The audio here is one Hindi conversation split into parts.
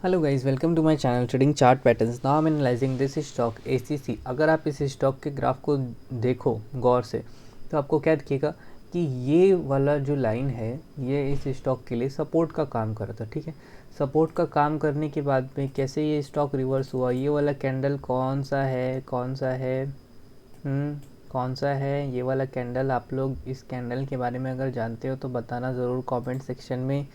Hello guys, welcome to my channel trading chart patterns. Now I am analysing this stock ACC. अगर आप इस स्टॉक के ग्राफ को देखो गौर से तो आपको क्या दिखेगा कि ये वाला जो लाइन है ये इस स्टॉक के लिए सपोर्ट का काम कर रहा था। ठीक है, सपोर्ट का काम करने के बाद में कैसे ये स्टॉक रिवर्स हुआ, ये वाला कैंडल कौन सा है कौन सा है ये वाला कैंडल। आप लोग इस कैंडल के बारे में अगर जानते हो तो बताना ज़रूर कमेंट सेक्शन में।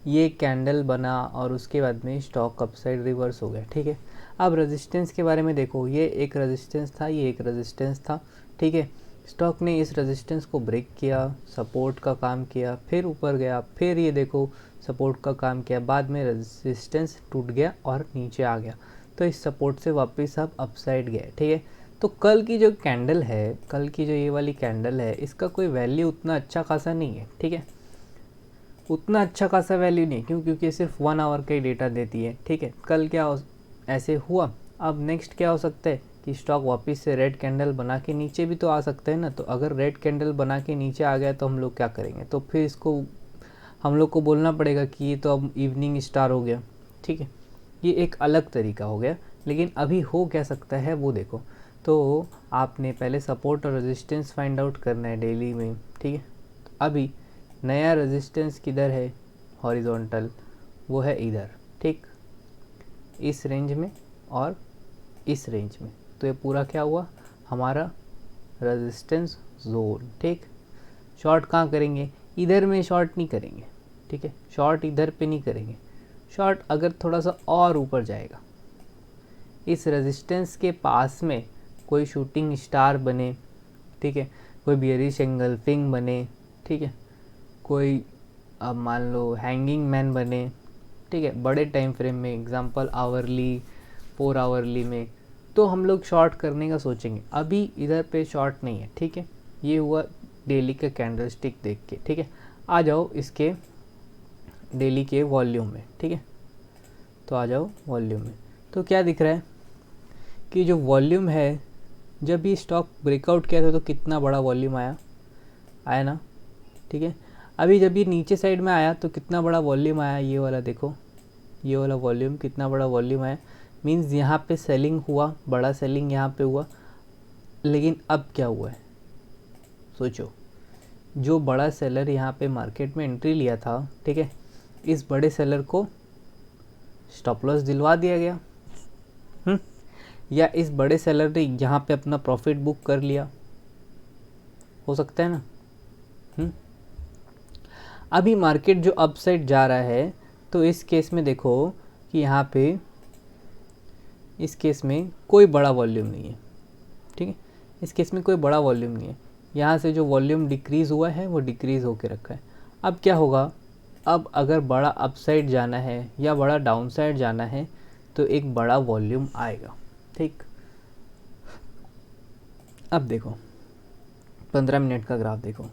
ये कैंडल बना और उसके बाद में स्टॉक अपसाइड रिवर्स हो गया। ठीक है, अब रेजिस्टेंस के बारे में देखो, ये एक रेजिस्टेंस था, ये एक रेजिस्टेंस था। ठीक है, स्टॉक ने इस रेजिस्टेंस को ब्रेक किया, सपोर्ट का काम किया, फिर ऊपर गया, फिर ये देखो सपोर्ट का काम किया, बाद में रेजिस्टेंस टूट गया और नीचे आ गया। तो इस सपोर्ट से वापस आप अपसाइड गए। ठीक है, तो कल की जो कैंडल है, कल की जो ये वाली कैंडल है, इसका कोई वैल्यू उतना अच्छा खासा नहीं है। ठीक है, उतना अच्छा खासा वैल्यू नहीं, क्योंकि ये सिर्फ 1 आवर का ही डेटा देती है। ठीक है, कल क्या ऐसे हुआ। अब नेक्स्ट क्या हो सकता है कि स्टॉक वापस से रेड कैंडल बना के नीचे भी तो आ सकता है ना। तो अगर रेड कैंडल बना के नीचे आ गया तो हम लोग क्या करेंगे, तो फिर इसको हम लोग को बोलना पड़ेगा कि ये तो अब इवनिंग स्टार हो गया। ठीक है, ये एक अलग तरीका हो गया, लेकिन अभी हो क्या सकता है वो देखो। तो आपने पहले सपोर्ट और रेजिस्टेंस फाइंड आउट करना है डेली में। ठीक है, तो अभी नया रेजिस्टेंस किधर है हॉरिजॉन्टल, वो है इधर। ठीक, इस रेंज में और इस रेंज में। तो ये पूरा क्या हुआ हमारा रेजिस्टेंस जोन। ठीक, शॉर्ट कहाँ करेंगे, इधर में शॉर्ट नहीं करेंगे। ठीक है, शॉर्ट इधर पे नहीं करेंगे। शॉर्ट अगर थोड़ा सा और ऊपर जाएगा, इस रेजिस्टेंस के पास में कोई शूटिंग स्टार बने, ठीक है, कोई बियरिश एंगल्फिंग बने, ठीक है, कोई अब मान लो हैंगिंग मैन बने, ठीक है, बड़े टाइम फ्रेम में, एग्जांपल आवरली 4 आवरली में, तो हम लोग शॉर्ट करने का सोचेंगे। अभी इधर पे शॉर्ट नहीं है। ठीक है, ये हुआ डेली का कैंडल स्टिक देख के। ठीक है, आ जाओ इसके डेली के वॉल्यूम में। ठीक है, तो आ जाओ वॉल्यूम में। तो क्या दिख रहा है कि जो वॉल्यूम है, जब ये स्टॉक ब्रेकआउट किया था तो कितना बड़ा वॉल्यूम आया ना। ठीक है, अभी जब ये नीचे साइड में आया तो कितना बड़ा वॉल्यूम आया, ये वाला देखो, ये वाला वॉल्यूम कितना बड़ा वॉल्यूम आया। मींस यहाँ पे सेलिंग हुआ, बड़ा सेलिंग यहाँ पे हुआ। लेकिन अब क्या हुआ है सोचो, जो बड़ा सेलर यहाँ पे मार्केट में एंट्री लिया था, ठीक है, इस बड़े सेलर को स्टॉप लॉस दिलवा दिया गया। या इस बड़े सेलर ने यहाँ पे अपना प्रॉफिट बुक कर लिया, हो सकता है ना। अभी मार्केट जो अपसाइड जा रहा है, तो इस केस में देखो कि यहाँ पे इस केस में कोई बड़ा वॉल्यूम नहीं है। ठीक है, इस केस में कोई बड़ा वॉल्यूम नहीं है। यहाँ से जो वॉल्यूम डिक्रीज़ हुआ है वो डिक्रीज़ होके रखा है। अब क्या होगा, अब अगर बड़ा अपसाइड जाना है या बड़ा डाउनसाइड जाना है तो एक बड़ा वॉल्यूम आएगा। ठीक, अब देखो 15 मिनट का ग्राफ देखो,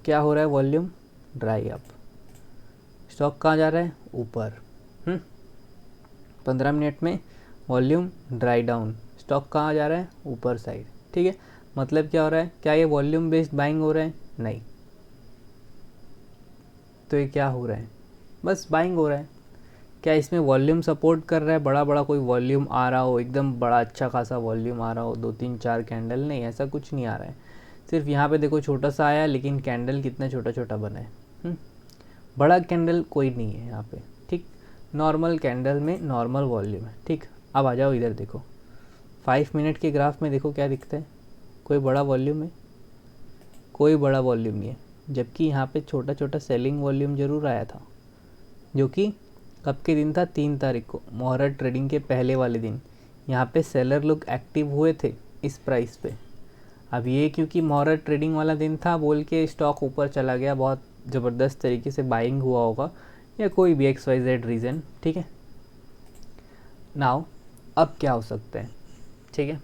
क्या हो रहा है, वॉल्यूम ड्राई अप, स्टॉक कहाँ जा रहा है, ऊपर। 15 मिनट में वॉल्यूम ड्राई डाउन, स्टॉक कहाँ जा रहा है, ऊपर साइड। ठीक है, मतलब क्या हो रहा है, क्या ये वॉल्यूम बेस्ड बाइंग हो रहा है, नहीं। तो ये क्या हो रहा है, बस बाइंग हो रहा है। क्या इसमें वॉल्यूम सपोर्ट कर रहा है, बड़ा बड़ा कोई वॉल्यूम आ रहा हो, एकदम बड़ा अच्छा खासा वॉल्यूम आ रहा हो, 2 3 4 कैंडल, नहीं, ऐसा कुछ नहीं आ रहा है। सिर्फ यहाँ पे देखो छोटा सा आया, लेकिन कैंडल कितना छोटा छोटा बना है। बड़ा कैंडल कोई नहीं है यहाँ पे। ठीक, नॉर्मल कैंडल में नॉर्मल वॉल्यूम है। ठीक, अब आ जाओ इधर देखो, 5 मिनट के ग्राफ में देखो क्या दिखता है, कोई बड़ा वॉल्यूम है, कोई बड़ा वॉल्यूम नहीं है। जबकि यहाँ पे छोटा छोटा सेलिंग वॉल्यूम ज़रूर आया था, जो कि कब के दिन था, 3 तारीख को, मुहूर्त ट्रेडिंग के पहले वाले दिन। यहाँ पे सेलर लोग एक्टिव हुए थे इस प्राइस पे। अब ये क्योंकि मुहूर्त ट्रेडिंग वाला दिन था बोल के स्टॉक ऊपर चला गया, बहुत ज़बरदस्त तरीके से बाइंग हुआ होगा, या कोई भी XYZ रीज़न। ठीक है, नाउ अब क्या हो सकता है, ठीक है,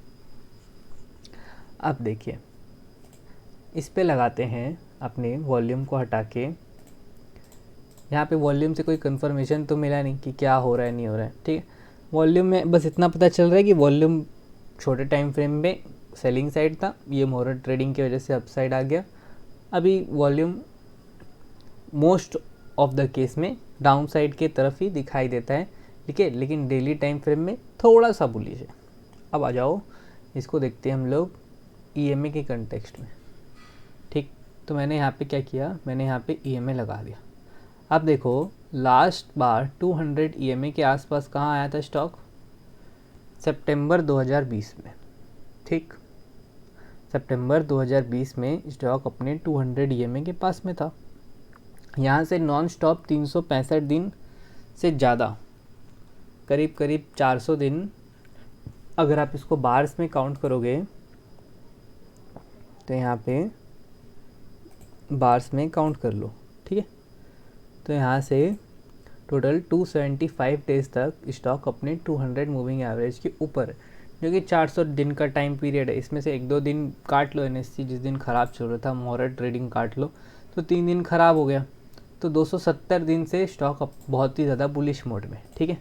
अब देखिए इस पे लगाते हैं अपने वॉल्यूम को हटा के। यहाँ पे वॉल्यूम से कोई कंफर्मेशन तो मिला नहीं कि क्या हो रहा है नहीं हो रहा है। ठीक है, वॉल्यूम में बस इतना पता चल रहा है कि वॉल्यूम छोटे टाइम फ्रेम में सेलिंग साइड था, ये मुहूर्त ट्रेडिंग की वजह से अपसाइड आ गया। अभी volume most of the case में डाउन साइड के तरफ ही दिखाई देता है, ठीक है, लेकिन डेली टाइम फ्रेम में थोड़ा सा बुलिश है। अब आ जाओ इसको देखते हैं हम लोग EMA के कंटेक्स्ट में। ठीक, तो मैंने यहाँ पे क्या किया, मैंने यहाँ पे EMA लगा दिया। अब देखो लास्ट बार 200 EMA के आसपास कहाँ आया था स्टॉक, सितंबर 2020 में। ठीक, सितंबर 2020 में स्टॉक अपने 200 EMA के पास में था। यहाँ से नॉन स्टॉप 365 दिन से ज़्यादा, करीब करीब 400 दिन, अगर आप इसको बार्स में काउंट करोगे तो यहाँ पे बार्स में काउंट कर लो। ठीक है, तो यहाँ से टोटल 275 डेज तक स्टॉक अपने 200 मूविंग एवरेज के ऊपर है, जो कि 400 दिन का टाइम पीरियड है। इसमें से 1-2 दिन काट लो NSE, जिस दिन ख़राब चल रहा था मोहरा ट्रेडिंग काट लो, तो 3 दिन ख़राब हो गया, तो 270 दिन से स्टॉक अब बहुत ही ज़्यादा बुलिश मोड में। ठीक है,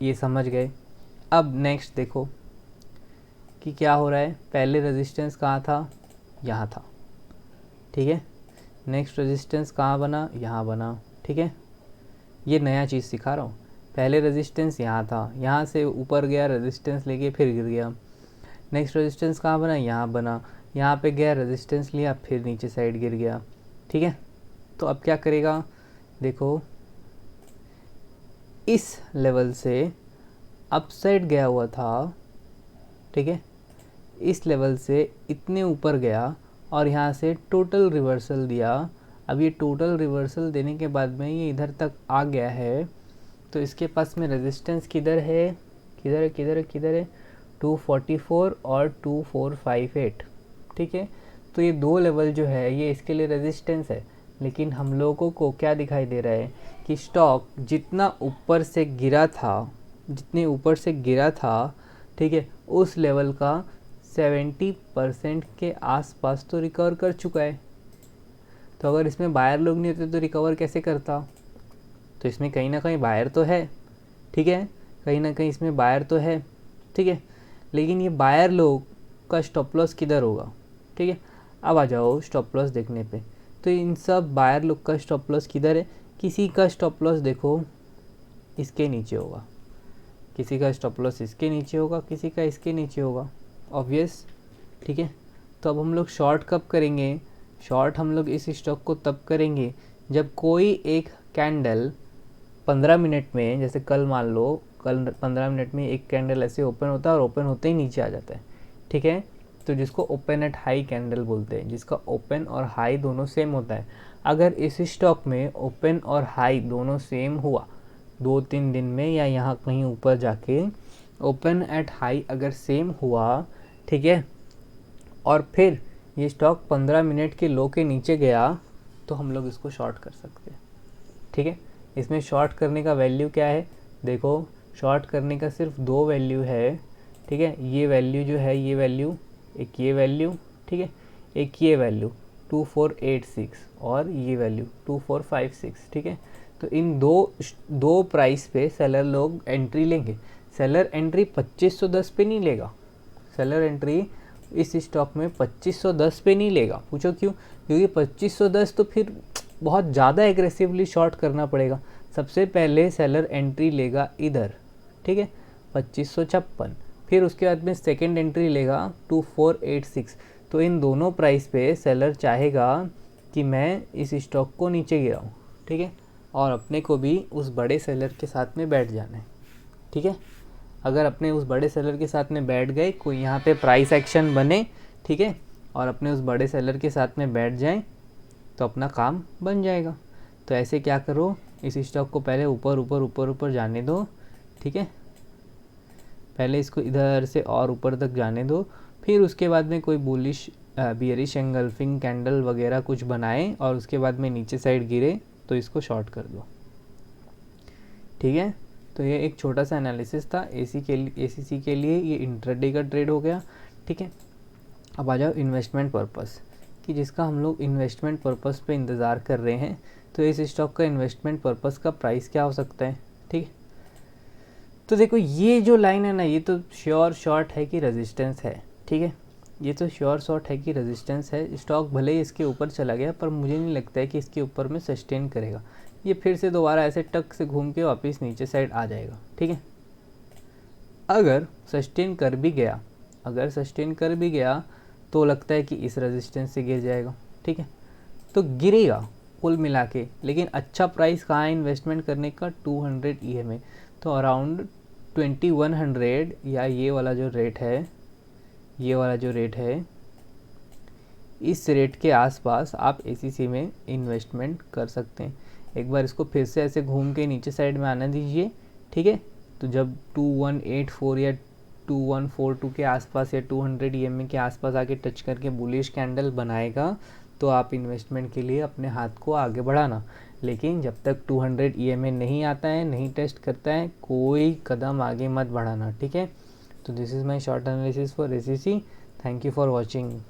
ये समझ गए। अब नेक्स्ट देखो कि क्या हो रहा है। पहले रेजिस्टेंस कहाँ था, यहाँ था। ठीक है, नेक्स्ट रेजिस्टेंस कहाँ बना, यहाँ बना। ठीक है, ये नया चीज़ सिखा रहा हूँ। पहले रेजिस्टेंस यहाँ था, यहाँ से ऊपर गया, रेजिस्टेंस लेके फिर गिर गया। नेक्स्ट रेजिस्टेंस कहाँ बना, यहाँ बना, यहाँ पे गया, रेजिस्टेंस लिया, फिर नीचे साइड गिर गया। ठीक है, तो अब क्या करेगा, देखो इस लेवल से अपसाइड गया हुआ था। ठीक है, इस लेवल से इतने ऊपर गया और यहाँ से टोटल रिवर्सल दिया। अब ये टोटल रिवर्सल देने के बाद में ये इधर तक आ गया है, तो इसके पास में रेजिस्टेंस किधर है, किधर है, किधर है, किधर है, 244 और 2458। ठीक है, तो ये 2 लेवल जो है ये इसके लिए रेजिस्टेंस है। लेकिन हम लोगों को क्या दिखाई दे रहा है कि स्टॉक जितना ऊपर से गिरा था, जितने ऊपर से गिरा था, ठीक है, उस लेवल का 70% के आसपास तो रिकवर कर चुका है। तो अगर इसमें बायर लोग नहीं होते तो रिकवर कैसे करता, तो इसमें कहीं ना कहीं बायर तो है। ठीक है, कहीं ना कहीं इसमें बायर तो है। ठीक है, लेकिन ये बायर लोग का स्टॉप लॉस किधर होगा। ठीक है, अब आ जाओ स्टॉप लॉस देखने पे, तो इन सब बायर लोग का स्टॉप लॉस किधर है। किसी का स्टॉप लॉस देखो इसके नीचे होगा, किसी का स्टॉप लॉस इसके नीचे होगा, किसी का इसके नीचे होगा, ऑब्वियस। ठीक है, तो अब हम लोग शॉर्ट कब करेंगे, शॉर्ट हम लोग इस स्टॉक को तब करेंगे जब कोई एक कैंडल 15 मिनट में, जैसे कल मान लो कल 15 मिनट में एक कैंडल ऐसे ओपन होता है और ओपन होते ही नीचे आ जाता है। ठीक है, तो जिसको ओपन एट हाई कैंडल बोलते हैं, जिसका ओपन और हाई दोनों सेम होता है। अगर इस स्टॉक में ओपन और हाई दोनों सेम हुआ 2-3 दिन में, या यहाँ कहीं ऊपर जाके ओपन एट हाई अगर सेम हुआ, ठीक है, और फिर ये स्टॉक 15 मिनट के लो के नीचे गया, तो हम लोग इसको शॉर्ट कर सकते हैं। ठीक है, इसमें शॉर्ट करने का वैल्यू क्या है, देखो शॉर्ट करने का सिर्फ 2 वैल्यू है। ठीक है, ये वैल्यू जो है, ये वैल्यू, एक ये वैल्यू, ठीक है, एक ये वैल्यू 2486 और ये वैल्यू 2456। ठीक है, तो इन दो प्राइस पे सेलर लोग एंट्री लेंगे। सेलर एंट्री 2510 पे नहीं लेगा, सेलर एंट्री इस स्टॉक में 2510 पे नहीं लेगा। पूछो क्यों, क्योंकि 2510 तो फिर बहुत ज़्यादा एग्रेसिवली शॉर्ट करना पड़ेगा। सबसे पहले सेलर एंट्री लेगा इधर, ठीक है, 2556, फिर उसके बाद में सेकंड एंट्री लेगा 2486। तो इन दोनों प्राइस पे सेलर चाहेगा कि मैं इस स्टॉक को नीचे गिराऊं। ठीक है, और अपने को भी उस बड़े सेलर के साथ में बैठ जाना है। ठीक है, अगर अपने उस बड़े सेलर के साथ में बैठ गए, कोई यहाँ पे प्राइस एक्शन बने, ठीक है, और अपने उस बड़े सेलर के साथ में बैठ जाएं, तो अपना काम बन जाएगा। तो ऐसे क्या करो, इस स्टॉक को पहले ऊपर ऊपर ऊपर ऊपर जाने दो। ठीक है, पहले इसको इधर से और ऊपर तक जाने दो, फिर उसके बाद में कोई बुलिश बियरिश एंगल्फिंग कैंडल वगैरह कुछ बनाए और उसके बाद में नीचे साइड गिरे तो इसको शॉर्ट कर दो। ठीक है, तो ये एक छोटा सा एनालिसिस था एसीसी के लिए। ये इंट्राडे का ट्रेड हो गया। ठीक है, अब आ जाओ इन्वेस्टमेंट पर्पस, कि जिसका हम लोग इन्वेस्टमेंट पर्पस पे इंतज़ार कर रहे हैं। तो इस स्टॉक का इन्वेस्टमेंट पर्पस का प्राइस क्या हो सकता है। ठीक है, तो देखो ये जो लाइन है ना, ये तो श्योर शॉर्ट है कि रेजिस्टेंस है। ठीक है, ये तो श्योर शॉर्ट है कि रेजिस्टेंस है। स्टॉक भले ही इसके ऊपर चला गया, पर मुझे नहीं लगता है कि इसके ऊपर में सस्टेन करेगा, ये फिर से दोबारा ऐसे टक से घूम के वापस नीचे साइड आ जाएगा, ठीक है। अगर सस्टेन कर भी गया तो लगता है कि इस रेजिस्टेंस से गिर जाएगा, ठीक है। तो गिरेगा कुल मिला के, लेकिन अच्छा प्राइस कहाँ है इन्वेस्टमेंट करने का? 200 EMA। तो अराउंड 2100 या ये वाला जो रेट है, इस रेट के आसपास आप ACC में इन्वेस्टमेंट कर सकते हैं। एक बार इसको फिर से ऐसे घूम के नीचे साइड में आने दीजिए, ठीक है। तो जब 2184 या 2142 के आसपास या 200 EMA के आसपास आके टच करके बुलिश कैंडल बनाएगा तो आप इन्वेस्टमेंट के लिए अपने हाथ को आगे बढ़ाना। लेकिन जब तक 200 EMA नहीं आता है, नहीं टेस्ट करता है, कोई कदम आगे मत बढ़ाना, ठीक है। तो this is my short analysis for ACC। Thank you for watching.